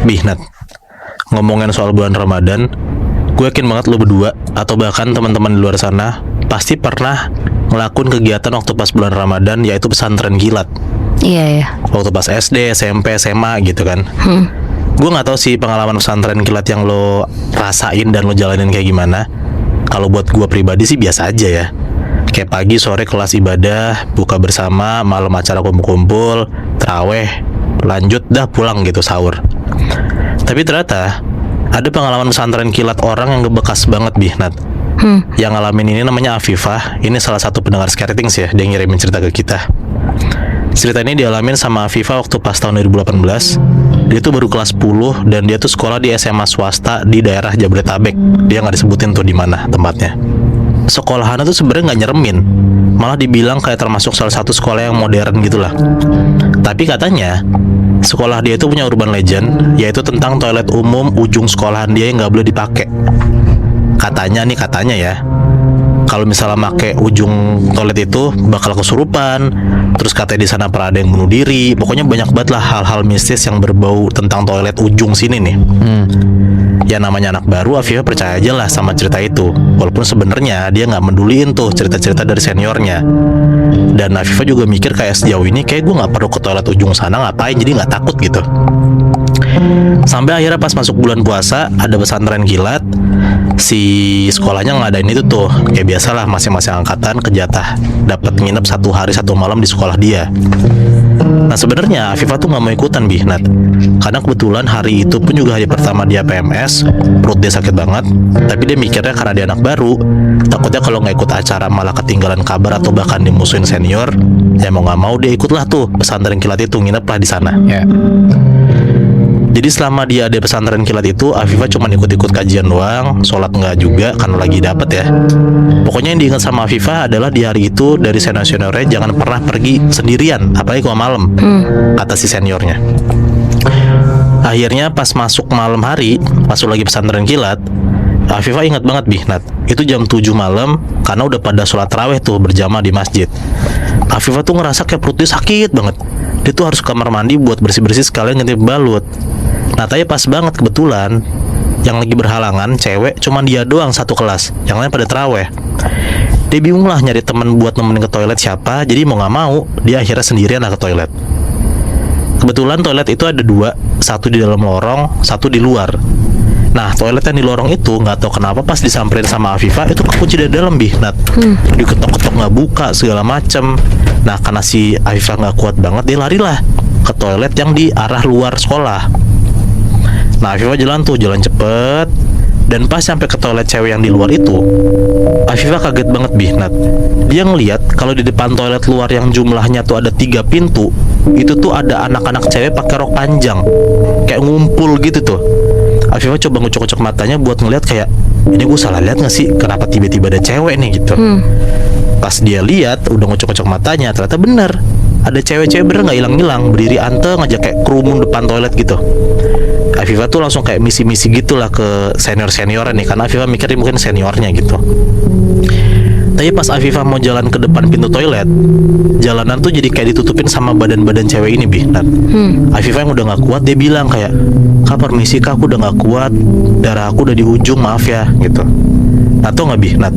Bihnat, ngomongin soal bulan Ramadan, gue yakin banget lo berdua atau bahkan teman-teman di luar sana pasti pernah ngelakuin kegiatan waktu pas bulan Ramadan, yaitu pesantren kilat. Iya ya. Waktu pas SD, SMP, SMA gitu kan. Gue nggak tahu sih pengalaman pesantren kilat yang lo rasain dan lo jalanin kayak gimana. Kalau buat gue pribadi sih biasa aja ya. Kayak pagi sore kelas ibadah, buka bersama, malam acara kumpul-kumpul, taraweh, lanjut dah pulang gitu sahur. Tapi ternyata ada pengalaman pesantren kilat orang yang ngebekas banget, Bihnat. Yang ngalamin ini namanya Afifah. Ini salah satu pendengar Scaretings ya, dia ngirimin cerita ke kita. Cerita ini dialamin sama Afifah waktu pas tahun 2018. Dia tuh baru kelas 10 dan dia tuh sekolah di SMA swasta di daerah Jabodetabek. Dia nggak disebutin tuh di mana tempatnya. Sekolahannya tuh sebenarnya nggak nyeremin, malah dibilang kayak termasuk salah satu sekolah yang modern gitulah. Tapi katanya sekolah dia itu punya urban legend, yaitu tentang toilet umum ujung sekolahan dia yang nggak boleh dipakai. Katanya ya, kalau misalnya make ujung toilet itu bakal kesurupan. Terus katanya di sana pernah ada yang bunuh diri. Pokoknya banyak banget lah hal-hal mistis yang berbau tentang toilet ujung sini nih. Ya namanya anak baru, Afifah percaya aja lah sama cerita itu. Walaupun sebenarnya dia nggak meduliin tuh cerita-cerita dari seniornya. Dan Afifah juga mikir kayak sejauh ini kayak gue nggak perlu ke toilet ujung sana, ngapain, jadi nggak takut gitu. Sampai akhirnya pas masuk bulan puasa ada pesantren kilat. Si sekolahnya ngadain itu tuh, kayak biasalah masing-masing angkatan kejatah dapat nginep 1 hari 1 malam di sekolah dia. Nah sebenarnya Afifah tuh nggak mau ikutan, Bihnat, karena kebetulan hari itu pun juga hari pertama dia PMS, perut dia sakit banget. Tapi dia mikirnya karena dia anak baru, takutnya kalau nggak ikut acara malah ketinggalan kabar atau bahkan dimusuhin senior. Ya mau nggak mau dia ikutlah tuh pesantren kilat itu, nginep lah di sana. Jadi selama dia ada pesantren kilat itu, Afifah cuma ikut-ikut kajian doang, sholat nggak juga karena lagi dapet ya. Pokoknya yang diingat sama Afifah adalah di hari itu dari senior-seniornya jangan pernah pergi sendirian, apalagi kalau malam, kata si seniornya. Akhirnya pas masuk malam hari, pas lagi pesantren kilat, Afifah ingat banget, Bihnat, itu jam 7 malam karena udah pada sholat taraweh tuh berjamaah di masjid. Afifah tuh ngerasa kayak perutnya sakit banget. Dia tuh harus ke kamar mandi buat bersih-bersih sekalian ganti balut. Nah tapi pas banget kebetulan yang lagi berhalangan cewek cuman dia doang satu kelas, yang lain pada taraweh. Dia bingung lah nyari temen buat nemenin ke toilet siapa. Jadi mau gak mau dia akhirnya sendirian lah ke toilet. Kebetulan toilet itu ada 2, satu di dalam lorong, satu di luar. Nah toilet yang di lorong itu nggak tahu kenapa pas disamperin sama Afifah itu kekunci dari dalam, Bihnat. Diketok-ketok nggak buka segala macem. Nah karena si Afifah nggak kuat banget, dia larilah ke toilet yang di arah luar sekolah. Nah Afifah jalan cepet. Dan pas sampai ke toilet cewek yang di luar itu, Afifah kaget banget, Bihnat. Dia ngeliat kalau di depan toilet luar yang jumlahnya tuh ada 3 pintu, itu tuh ada anak-anak cewek pakai rok panjang, kayak ngumpul gitu tuh. Afifah coba ngucuk-ngucuk matanya buat ngeliat kayak, ini gue salah lihat nggak sih? Kenapa tiba-tiba ada cewek nih gitu? Pas dia lihat, udah ngucuk-ngucuk matanya, ternyata bener. Ada cewek-cewek bener nggak hilang-hilang, berdiri anteng aja kayak kerumun depan toilet gitu. Afifah tuh langsung kayak misi-misi gitulah ke senior-seniornya nih, karena Afifah mikir mungkin seniornya gitu. Tapi pas Afifah mau jalan ke depan pintu toilet, jalanan tuh jadi kayak ditutupin sama badan-badan cewek ini, Bihnat. Afifah yang udah gak kuat, dia bilang kayak, "Kak permisi kak, aku udah gak kuat, darah aku udah di ujung, maaf ya," gitu. Nah tau gak, Bihnat,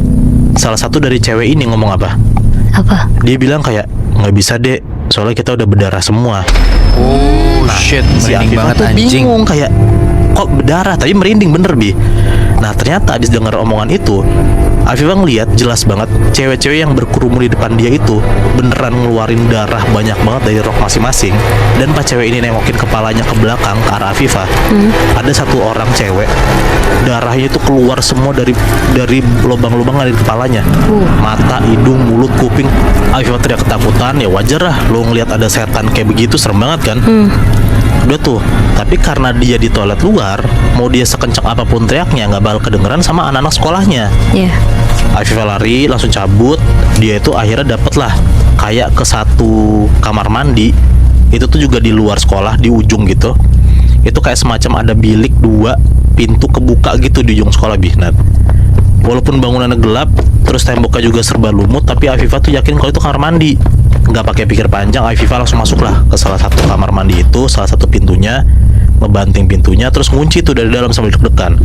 salah satu dari cewek ini ngomong apa? Apa? Dia bilang kayak, "Gak bisa dek, soalnya kita udah berdarah semua." Shit, Si merinding Afifah banget tuh anjing. bingung kayak, kok berdarah, tapi merinding bener, Bi. Nah ternyata abis denger omongan itu, Afifah ngeliat jelas banget cewek-cewek yang berkerumun di depan dia itu beneran ngeluarin darah banyak banget dari rok masing-masing. Dan pas cewek ini nengokin kepalanya ke belakang ke arah Afifah, ada satu orang cewek darahnya itu keluar semua dari lubang-lubang dari kepalanya, mata, hidung, mulut, kuping. Afifah teriak ketakutan. Ya wajar lah, lo ngeliat ada setan kayak begitu, serem banget kan. Udah tuh, tapi karena dia di toilet luar, mau dia sekencang apapun teriaknya nggak bakal kedengeran sama anak-anak sekolahnya. Afifah lari, langsung cabut. Dia itu akhirnya dapet lah kayak ke satu kamar mandi. Itu tuh juga di luar sekolah, di ujung gitu. Itu kayak semacam ada bilik 2, pintu kebuka gitu di ujung sekolah, Bihnat. Walaupun bangunannya gelap, terus temboknya juga serba lumut, tapi Afifah tuh yakin kalau itu kamar mandi. Nggak pakai pikir panjang, Afifah langsung masuk lah ke salah satu kamar mandi itu, salah satu pintunya. ngebanting pintunya, terus ngunci tuh dari dalam sambil deg-degan.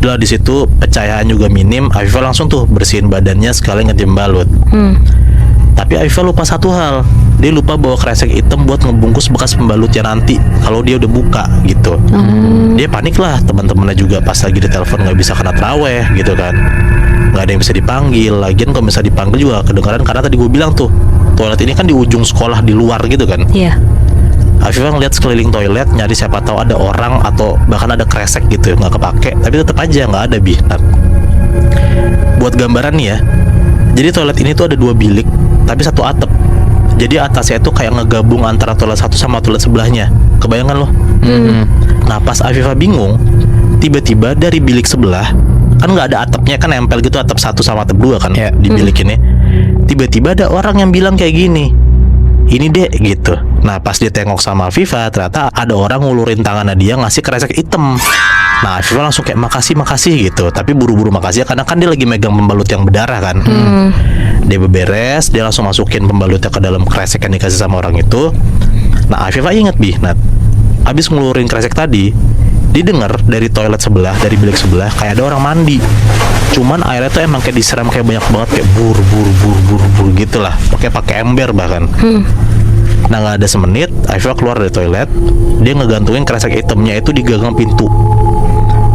Udah di situ pencahayaan juga minim, Afifah langsung tuh bersihin badannya sekali ganti pembalut. Tapi Afifah lupa satu hal, dia lupa bawa kresek hitam buat ngebungkus bekas pembalutnya nanti kalau dia udah buka gitu. Dia panik lah, teman-temannya juga pas lagi ditelepon nggak bisa kena taraweh gitu kan, nggak ada yang bisa dipanggil. Lagian kalau bisa dipanggil juga kedengaran, karena tadi gue bilang tuh toilet ini kan di ujung sekolah di luar gitu kan. Iya. Afifah ngeliat sekeliling toilet nyari siapa tahu ada orang atau bahkan ada kresek gitu nggak kepake, tapi tetap aja nggak ada bi. Nah, buat gambaran nih ya, jadi toilet ini tuh ada 2 bilik tapi satu atap. Jadi atasnya itu kayak ngegabung antara toilet satu sama toilet sebelahnya. Kebayangan loh. Nah pas Afifah bingung, tiba-tiba dari bilik sebelah, kan nggak ada atapnya kan, nempel gitu atap 1 sama atap 2 kan di bilik ini. Tiba-tiba ada orang yang bilang kayak gini, ini dek gitu. Nah pas dia tengok sama Afifah, ternyata ada orang ngulurin tangannya dia ngasih kresek hitam. Nah Afifah langsung kayak makasih gitu, tapi buru-buru makasih karena kan dia lagi megang pembalut yang berdarah kan. Dia beberes, dia langsung masukin pembalutnya ke dalam kresek yang dikasih sama orang itu. Nah Afifah inget bi, Nat, abis ngulurin kresek tadi, didengar dari toilet sebelah, dari bilik sebelah kayak ada orang mandi. Cuman airnya tuh emang kayak disiram kayak banyak banget, kayak bur gitu lah, pakai ember bahkan. Nah nggak ada semenit, Afifah keluar dari toilet, dia ngegantungin kresek hitamnya itu di gagang pintu.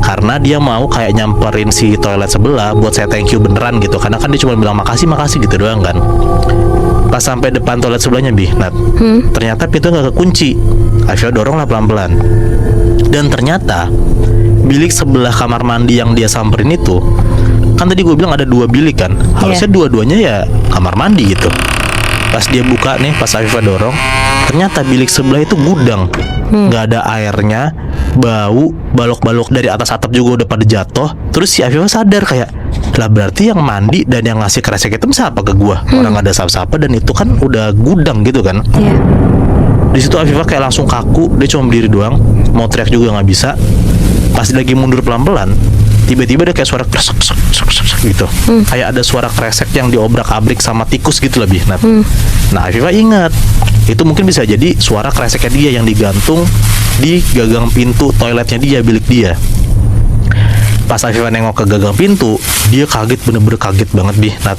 Karena dia mau kayak nyamperin si toilet sebelah buat saya thank you beneran gitu, karena kan dia cuma bilang makasih gitu doang kan. Pas sampai depan toilet sebelahnya bi, Nat, ternyata pintu nggak kekunci. Afifah dorong lah pelan-pelan, dan ternyata bilik sebelah kamar mandi yang dia samperin itu, kan tadi gue bilang ada 2 bilik kan, harusnya dua-duanya ya kamar mandi gitu. Pas dia buka nih, pas Afifah dorong, ternyata bilik sebelah itu gudang, nggak ada airnya, bau, balok-balok dari atas atap juga udah pada jatuh. Terus si Afifah sadar kayak, lah berarti yang mandi dan yang ngasih kresek hitam siapa ke gua? Orang nggak ada siapa-siapa dan itu kan udah gudang gitu kan. Di situ Afifah kayak langsung kaku, dia cuma berdiri doang, mau teriak juga nggak bisa. Pas lagi mundur pelan-pelan, tiba-tiba ada kayak suara kresek gitu, kayak ada suara kresek yang diobrak-abrik sama tikus gitu lebih. Nah Afifah ingat, itu mungkin bisa jadi suara kreseknya dia yang digantung di gagang pintu toiletnya dia, bilik dia. Pas Afifah nengok ke gagang pintu, dia kaget, bener-bener kaget banget bi. Nah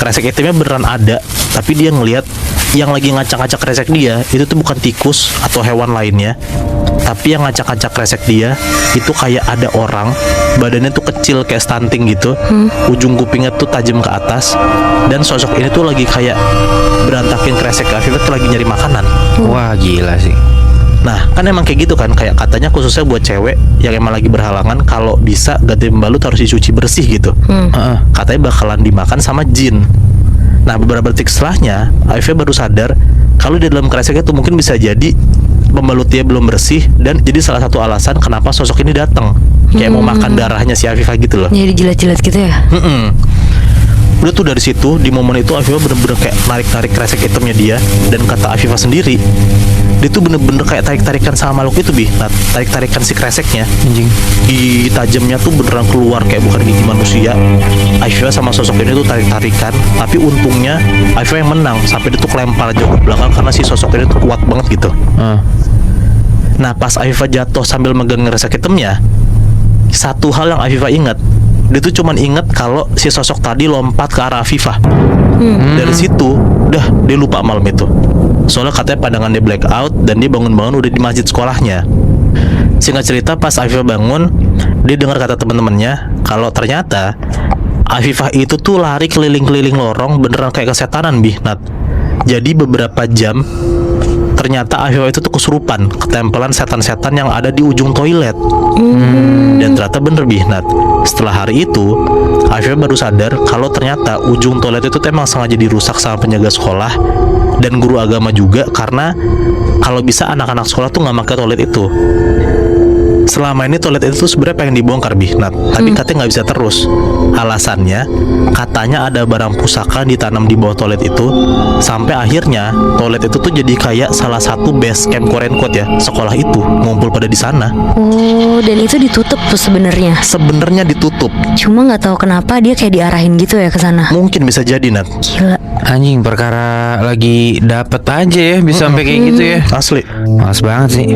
kresek hitamnya beneran ada, tapi dia ngelihat yang lagi ngacak-ngacak kresek dia itu tuh bukan tikus atau hewan lainnya, tapi yang ngacak-ngacak kresek dia itu kayak ada orang, badannya tuh kecil kayak stunting gitu, ujung kupingnya tuh tajam ke atas, dan sosok ini tuh lagi kayak berantakin kresek Afifah tuh lagi nyari makanan. Wah gila sih. Nah kan emang kayak gitu kan, kayak katanya khususnya buat cewek yang emang lagi berhalangan, kalau bisa ganti pembalut harus dicuci bersih gitu. Katanya bakalan dimakan sama jin. Nah beberapa detik setelahnya Afifah baru sadar kalau di dalam kreseknya tuh mungkin bisa jadi pembalutnya belum bersih, dan jadi salah satu alasan kenapa sosok ini datang, kayak mau makan darahnya si Afifah gitu loh. Jadi jilat-jilat gitu ya. Udah tuh dari situ, di momen itu Afifah bener-bener kayak narik-narik kresek hitamnya dia, dan kata Afifah sendiri, dia tuh bener-bener kayak tarik-tarikan sama makhluk itu bi. Nah, tarik-tarikan si kreseknya, Anjing. gigi tajamnya tuh beneran keluar kayak bukan gigi manusia. Afifah sama sosok ini tuh tarik-tarikan, tapi untungnya Afifah yang menang, sampai dia tuh kelempar jauh ke belakang karena si sosok ini tuh kuat banget gitu. Nah pas Afifah jatuh sambil megang kresek hitamnya, satu hal yang Afifah ingat, dia tuh cuman inget kalau si sosok tadi lompat ke arah Afifah. Dari situ, udah dia lupa malam itu. Soalnya katanya pandangan dia black out dan dia bangun-bangun udah di masjid sekolahnya. Singkat cerita, pas Afifah bangun, dia dengar kata teman-temannya kalau ternyata Afifah itu tuh lari keliling-keliling lorong beneran kayak kesetanan bi, Nat. Jadi beberapa jam ternyata Afifah itu tuh kesurupan, ketempelan setan-setan yang ada di ujung toilet. Dan ternyata bener bi, Nat, setelah hari itu Afifah baru sadar kalau ternyata ujung toilet itu emang sengaja dirusak sama penjaga sekolah dan guru agama juga, karena kalau bisa anak-anak sekolah tuh nggak pakai toilet itu. Selama ini toilet itu sebenarnya pengen dibongkar bi, Nat, tapi katanya nggak bisa terus. Alasannya katanya ada barang pusaka ditanam di bawah toilet itu, sampai akhirnya toilet itu tuh jadi kayak salah satu base camp quote ya sekolah itu, ngumpul pada di sana. Oh, dan itu ditutup tuh sebenarnya. Sebenarnya ditutup, Cuma nggak tahu kenapa dia kayak diarahin gitu ya ke sana. mungkin bisa jadi, Nat. Gila. Anjing, perkara lagi dapet aja ya bisa sampai kayak gitu ya. Asli. Males banget sih.